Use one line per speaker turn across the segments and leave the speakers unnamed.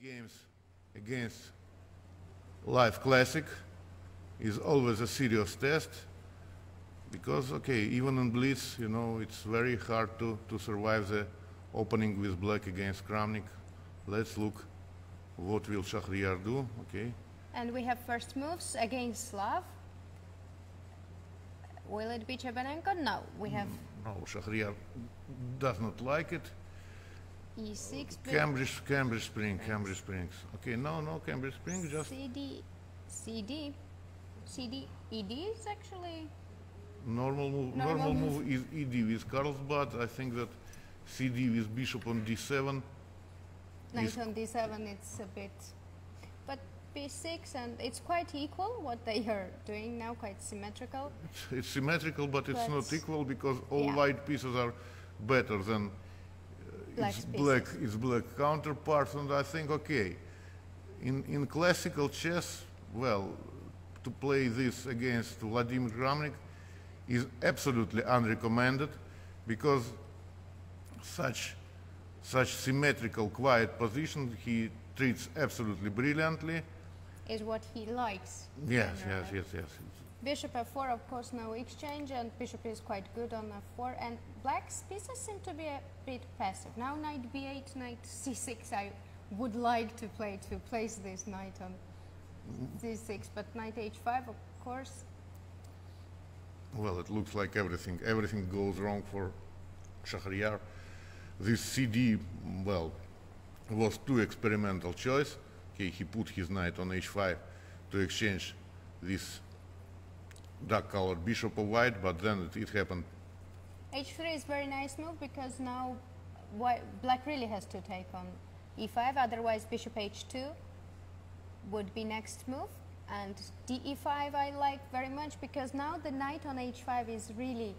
Games against live classic is always a serious test because, okay, even in Blitz, you know, it's very hard to survive the opening with black against Kramnik. Let's look what will Shakhriyar do, okay.
And we have first moves against Slav. Will it be Chebanenko? No, we have...
No, Shakhriyar does not like it.
E6,
Cambridge Springs. Okay, no Cambridge Springs, just...
CD, ED is actually...
Normal move is ED with Carlsen. I think that CD with bishop on D7.
Knight on D7, it's a bit... But B6, and it's quite equal what they are doing now, quite symmetrical.
It's symmetrical, but it's not equal because all white pieces are better than its black counterparts, and I think, okay, in classical chess, well, to play this against Vladimir Kramnik is absolutely unrecommended because such symmetrical, quiet position he treats absolutely brilliantly.
Is what he likes.
Yes.
Bishop f4, of course, no exchange, and bishop is quite good on f4, and black's pieces seem to be a bit passive. Now knight b8, knight c6, I would like to place this knight on c6, but knight h5, of course.
Well, it looks like everything goes wrong for Shakhriyar. This CD, well, was too experimental choice. Okay, he put his knight on h5 to exchange this dark-colored bishop of white, but then it happened.
h3 is very nice move because now black really has to take on e5, otherwise bishop h2 would be next move, and de5 I like very much because now the knight on h5 is really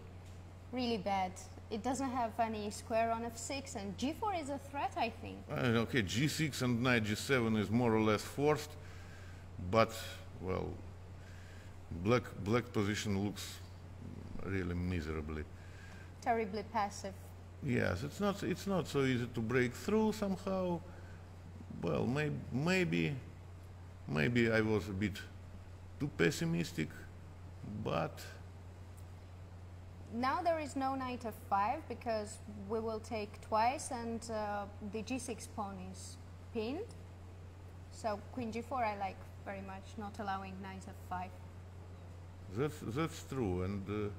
bad. It doesn't have any square on f6, and g4 is a threat, I think.
Okay, g6 and knight g7 is more or less forced, but, well, black position looks really miserably.
Terribly passive.
Yes, it's not so easy to break through somehow. Well, maybe I was a bit too pessimistic, but...
Now there is no knight f5 because we will take twice, and the g6 pawn is pinned. So queen g4 I like very much, not allowing knight f5.
That's true, and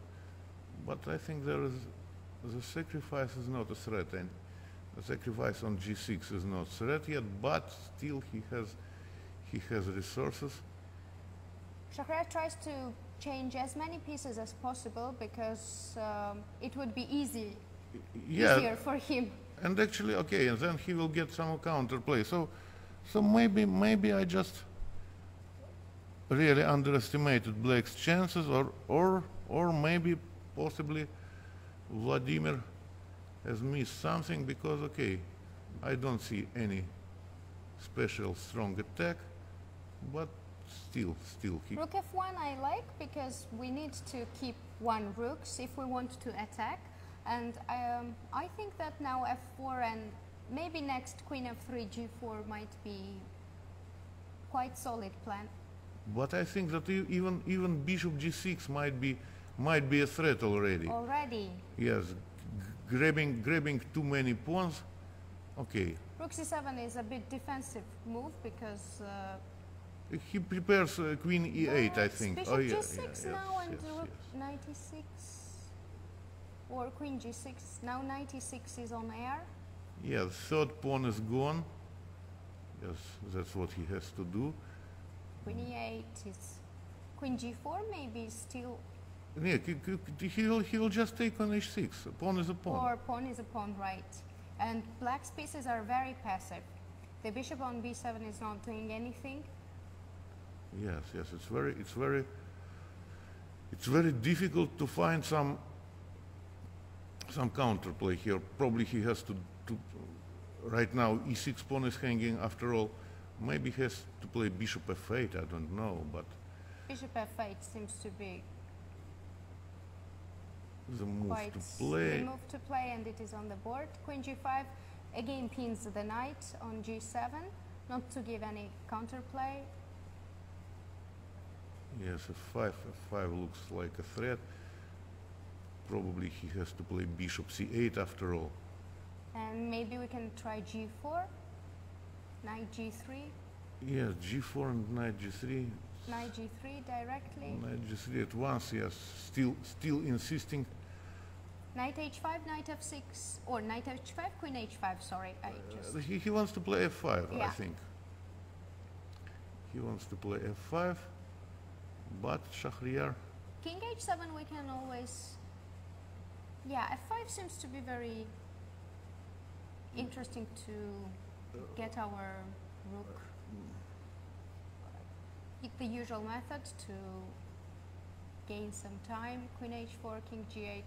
but I think the sacrifice is not a threat, and the sacrifice on g6 is not a threat yet, but still he has resources.
Shakhriyar tries to change as many pieces as possible because it would be easier for him.
And actually, okay, and then he will get some counterplay. So maybe I just really underestimated black's chances, or maybe possibly Vladimir has missed something because, okay, I don't see any special strong attack, but still he...
Rook f1 I like because we need to keep one rooks if we want to attack, and I think that now f4 and maybe next queen f3, g4 might be quite solid plan.
But I think that even bishop g6 might be a threat already.
Already?
Yes, grabbing too many pawns. Okay.
Rook c7 is a bit defensive move because
he prepares queen e8, I think.
Bishop g6 now, and rook knight e6 or queen g6. Now knight e6 is on air.
Yes, third pawn is gone. Yes, that's what he has to do.
Queen e8 is queen g4 maybe still.
Yeah, he'll just take on h6. A pawn is a pawn.
Or pawn is a pawn, right? And black's pieces are very passive. The bishop on b7 is not doing anything.
Yes, it's very difficult to find some counterplay here. Probably he has to right now e6 pawn is hanging after all. Maybe he has to play bishop f8, I don't know, but...
Bishop f8 seems to be
the move
quite
to play.
The move to play, and it is on the board. Queen g5 again pins the knight on g7, not to give any counterplay.
Yes, f5. f5 looks like a threat. Probably he has to play bishop c8 after all.
And maybe we can try g4, knight g3.
Yes, g4 and knight g3.
Knight g3 directly.
Knight g3 at once, yes. Still insisting.
Knight h5, knight f6, or knight h5, queen h5, sorry.
He wants to play f5,
yeah.
I think. He wants to play f5, but Shakhriyar.
King h7 we can always... Yeah, f5 seems to be very interesting to get our rook. The usual method to gain some time. Queen h4, king g8,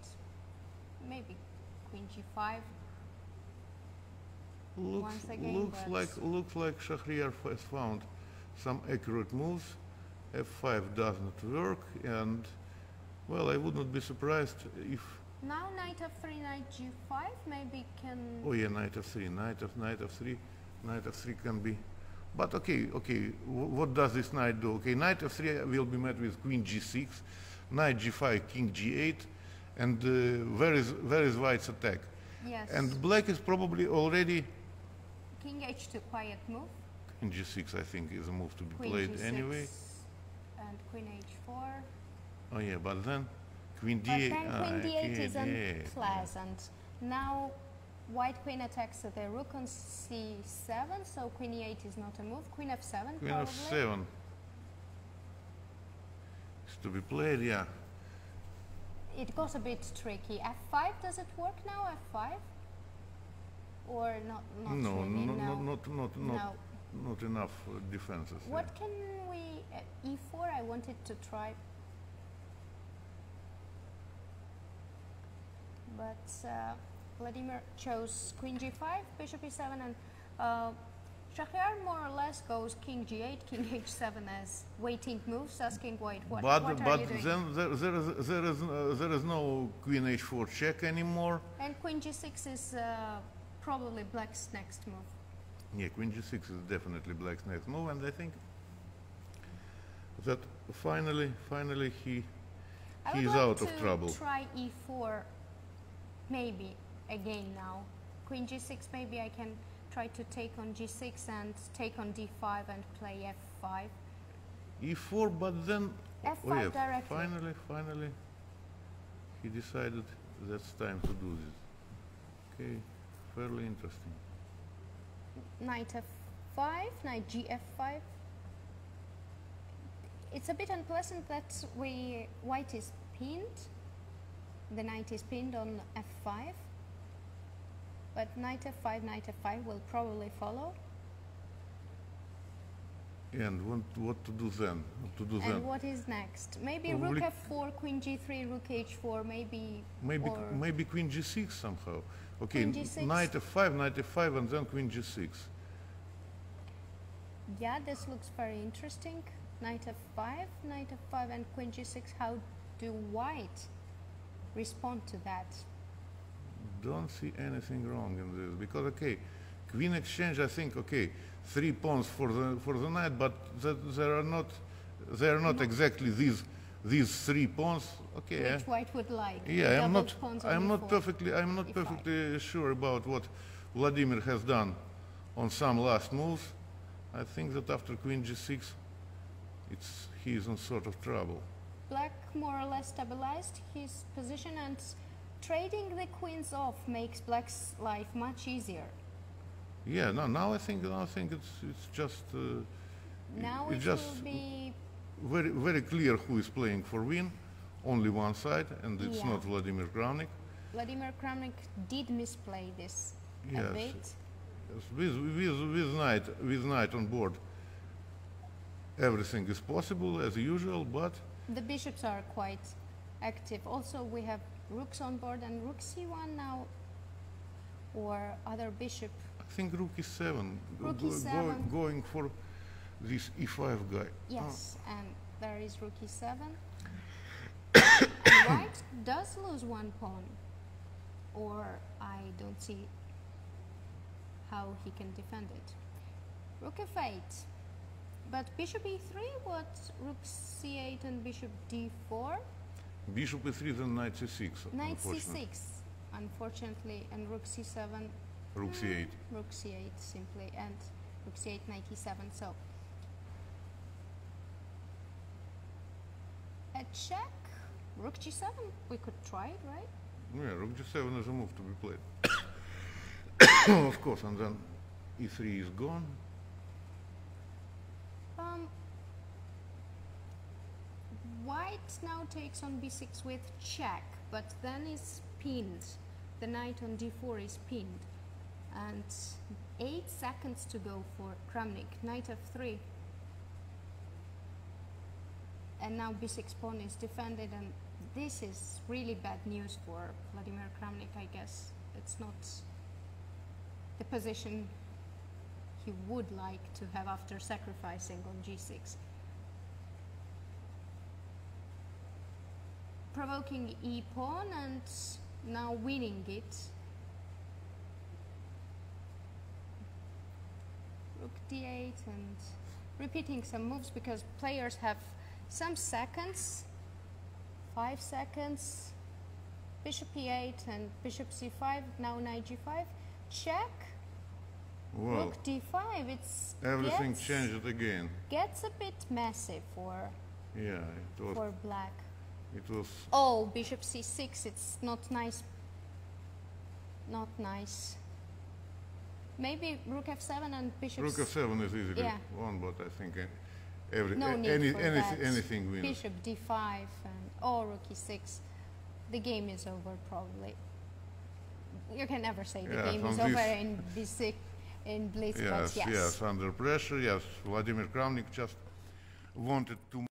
maybe queen g5. Once again,
looks like Shakhriyar has found some accurate moves. f5 does not work, and well, I would not be surprised if
now knight f3, knight g5 maybe can...
Oh yeah, knight f3, knight f3 can be... But okay, what does this knight do? Okay, knight f3 will be met with queen g6, knight g5, king g8, and where is white's attack?
Yes.
And black is probably already...
King h2, quiet move.
Queen g6, I think, is a move to be
Queen
played
g6
anyway.
And queen h4.
Oh yeah, but then queen
But
d8...
then queen d8 is unpleasant. Now white queen attacks the rook on c7, so queen e8 is not a move. Queen f7
Queen
probably.
f7 is to be played, yeah.
It got a bit tricky. f5, does it work now, f5? Or not
No,
really,
no. Not enough defenses.
What can we... e4, I wanted to try. But Vladimir chose queen g5, bishop e7, and Shakhriyar more or less goes king g8, king h7 as waiting moves, asking white, what are you doing?
Then there is no queen h4 check anymore.
And queen g6 is probably black's next move.
Yeah, queen g6 is definitely black's next move, and I think that finally he is out of trouble.
Try e4 maybe again now. Queen g6, maybe I can try to take on g6 and take on d5 and play f5.
e4, but then
f5 directly.
Finally he decided that's time to do this. Okay, fairly interesting.
Knight f5, knight gf5. It's a bit unpleasant that white is pinned. The knight is pinned on f5. But knight f5 will probably follow.
And what to do then?
And what is next? Maybe
probably
rook f4, queen g3, rook h4, maybe
queen g6 somehow. Okay,
queen g6.
knight f5, and then queen g6.
Yeah, this looks very interesting. Knight f5, and queen g6. How do white respond to that?
Don't see anything wrong in this, because okay, queen exchange, I think, okay, 3 pawns for the knight, but they are not exactly these 3 pawns. Okay,
which white would like.
Yeah, I'm not perfectly sure about what Vladimir has done on some last moves. I think that after queen g6, he is in sort of trouble.
Black more or less stabilized his position, and trading the queens off makes black's life much easier.
Yeah, now I think it's just
now
it's
it will
just
be
very clear who is playing for win. Only one side, and it's not Vladimir Kramnik.
Vladimir Kramnik did misplay this a bit.
Yes. With knight on board, everything is possible as usual, but
the bishops are quite active. Also, we have rooks on board, and rook c1 now, or other bishop.
I think rook e7.
Rook e7.
Going for this e5 guy.
Yes, and there is rook e7. White does lose 1 pawn, or I don't see how he can defend it. Rook f8. But bishop e3, what? Rook c8 and bishop d4?
Bishop e3, then knight c6.
Knight c6, unfortunately, and rook c7.
Rook c8.
Rook c8 simply, and rook c8, knight e7. So a check, rook g7. We could try it, right?
Yeah, rook g7 is a move to be played. Of course, and then e3 is gone.
White now takes on b6 with check, but then is pinned. The knight on d4 is pinned. And 8 seconds to go for Kramnik. Knight f3. And now b6 pawn is defended, and this is really bad news for Vladimir Kramnik, I guess. It's not the position he would like to have after sacrificing on g6. Provoking e-pawn and now winning it. Rook d8 and repeating some moves because players have some seconds, 5 seconds. Bishop e8 and bishop c5, now knight g5. Check.
Well,
rook d5, it's
everything changed again.
Gets a bit messy for black.
It was.
Oh, bishop c6, it's not nice. Not nice. Maybe rook f7 and bishop.
Rook f7 is easily won, but I think anything wins.
Bishop d5 and rook e6. The game is over probably. You can never say the game is over in b6 in Blitz, but yes.
Yes, under pressure. Yes, Vladimir Kramnik just wanted to.